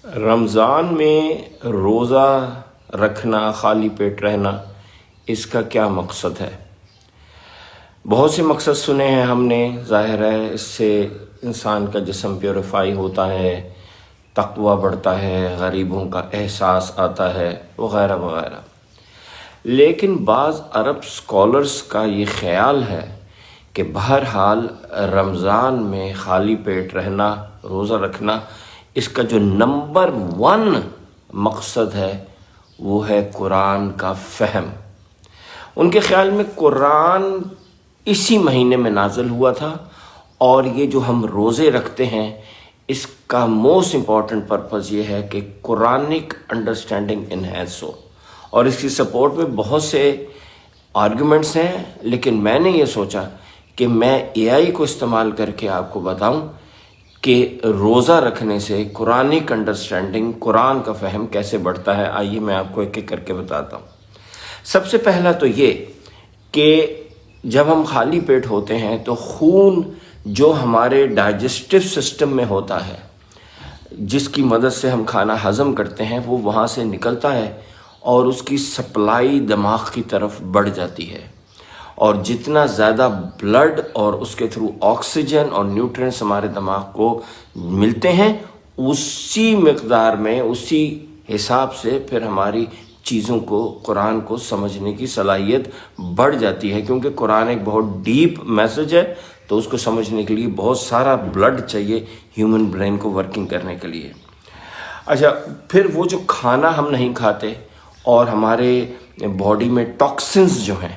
رمضان میں روزہ رکھنا، خالی پیٹ رہنا، اس کا کیا مقصد ہے؟ بہت سے مقصد سنے ہیں ہم نے. ظاہر ہے اس سے انسان کا جسم پیوریفائی ہوتا ہے، تقوی بڑھتا ہے، غریبوں کا احساس آتا ہے، وغیرہ وغیرہ. لیکن بعض عرب اسکالرس کا یہ خیال ہے کہ بہرحال رمضان میں خالی پیٹ رہنا، روزہ رکھنا، اس کا جو نمبر 1 مقصد ہے وہ ہے قرآن کا فہم. ان کے خیال میں قرآن اسی مہینے میں نازل ہوا تھا، اور یہ جو ہم روزے رکھتے ہیں اس کا موسٹ امپورٹنٹ پرپز یہ ہے کہ قرآنک انڈرسٹینڈنگ انہینس ہو. اور اس کی سپورٹ میں بہت سے آرگومنٹس ہیں، لیکن میں نے یہ سوچا کہ میں AI کو استعمال کر کے آپ کو بتاؤں کہ روزہ رکھنے سے قرآنک انڈرسٹینڈنگ، قرآن کا فہم کیسے بڑھتا ہے. آئیے میں آپ کو ایک ایک کر کے بتاتا ہوں. سب سے پہلا تو یہ کہ جب ہم خالی پیٹ ہوتے ہیں تو خون جو ہمارے ڈائجسٹو سسٹم میں ہوتا ہے، جس کی مدد سے ہم کھانا ہضم کرتے ہیں، وہ وہاں سے نکلتا ہے اور اس کی سپلائی دماغ کی طرف بڑھ جاتی ہے. اور جتنا زیادہ بلڈ اور اس کے تھرو آکسیجن اور نیوٹرینٹس ہمارے دماغ کو ملتے ہیں، اسی مقدار میں، اسی حساب سے پھر ہماری چیزوں کو، قرآن کو سمجھنے کی صلاحیت بڑھ جاتی ہے. کیونکہ قرآن ایک بہت ڈیپ میسج ہے، تو اس کو سمجھنے کے لیے بہت سارا بلڈ چاہیے ہیومن برین کو ورکنگ کرنے کے لیے. اچھا، پھر وہ جو کھانا ہم نہیں کھاتے اور ہمارے باڈی میں ٹاکسنز جو ہیں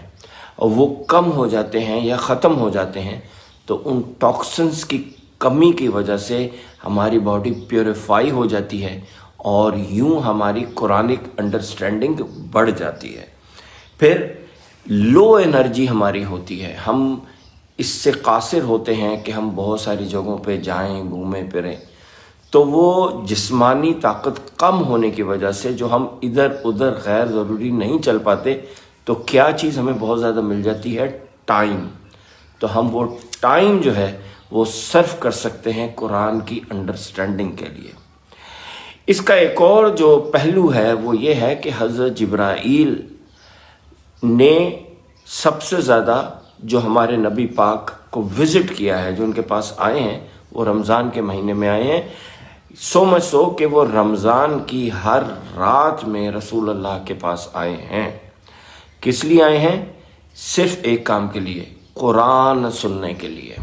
وہ کم ہو جاتے ہیں یا ختم ہو جاتے ہیں، تو ان ٹاکسنز کی کمی کی وجہ سے ہماری باڈی پیوریفائی ہو جاتی ہے اور یوں ہماری قرآنک انڈرسٹینڈنگ بڑھ جاتی ہے. پھر لو انرجی ہماری ہوتی ہے، ہم اس سے قاصر ہوتے ہیں کہ ہم بہت ساری جگہوں پہ جائیں، گھومیں پھریں، تو وہ جسمانی طاقت کم ہونے کی وجہ سے جو ہم ادھر ادھر غیر ضروری نہیں چل پاتے، تو کیا چیز ہمیں بہت زیادہ مل جاتی ہے؟ ٹائم. تو ہم وہ ٹائم جو ہے وہ صرف کر سکتے ہیں قرآن کی انڈرسٹینڈنگ کے لیے. اس کا ایک اور جو پہلو ہے وہ یہ ہے کہ حضرت جبرائیل نے سب سے زیادہ جو ہمارے نبی پاک کو وزٹ کیا ہے، جو ان کے پاس آئے ہیں، وہ رمضان کے مہینے میں آئے ہیں. سو مچ سو کہ وہ رمضان کی ہر رات میں رسول اللہ کے پاس آئے ہیں. کس لیے آئے ہیں؟ صرف ایک کام کے لیے، قرآن سننے کے لیے.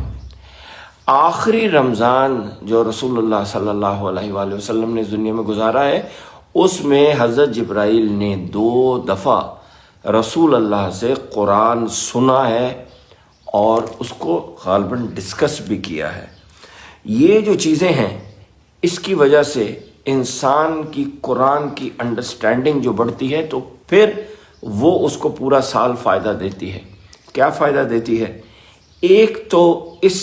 آخری رمضان جو رسول اللہ صلی اللہ علیہ وآلہ وسلم نے دنیا میں گزارا ہے، اس میں حضرت جبرائیل نے 2 دفعہ رسول اللہ سے قرآن سنا ہے اور اس کو غالباً ڈسکس بھی کیا ہے. یہ جو چیزیں ہیں، اس کی وجہ سے انسان کی قرآن کی انڈرسٹینڈنگ جو بڑھتی ہے، تو پھر وہ اس کو پورا سال فائدہ دیتی ہے. کیا فائدہ دیتی ہے؟ ایک تو اس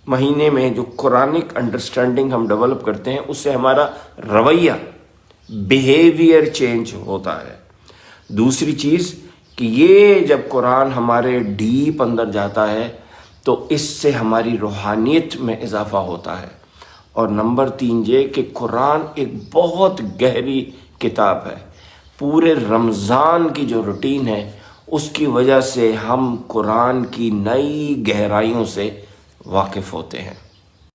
مہینے میں جو قرآنک انڈرسٹینڈنگ ہم ڈیولپ کرتے ہیں، اس سے ہمارا رویہ، بیہیویئر چینج ہوتا ہے. دوسری چیز کہ یہ جب قرآن ہمارے ڈیپ اندر جاتا ہے تو اس سے ہماری روحانیت میں اضافہ ہوتا ہے. اور نمبر 3 یہ کہ قرآن ایک بہت گہری کتاب ہے. پورے رمضان کی جو روٹین ہے، اس کی وجہ سے ہم قرآن کی نئی گہرائیوں سے واقف ہوتے ہیں.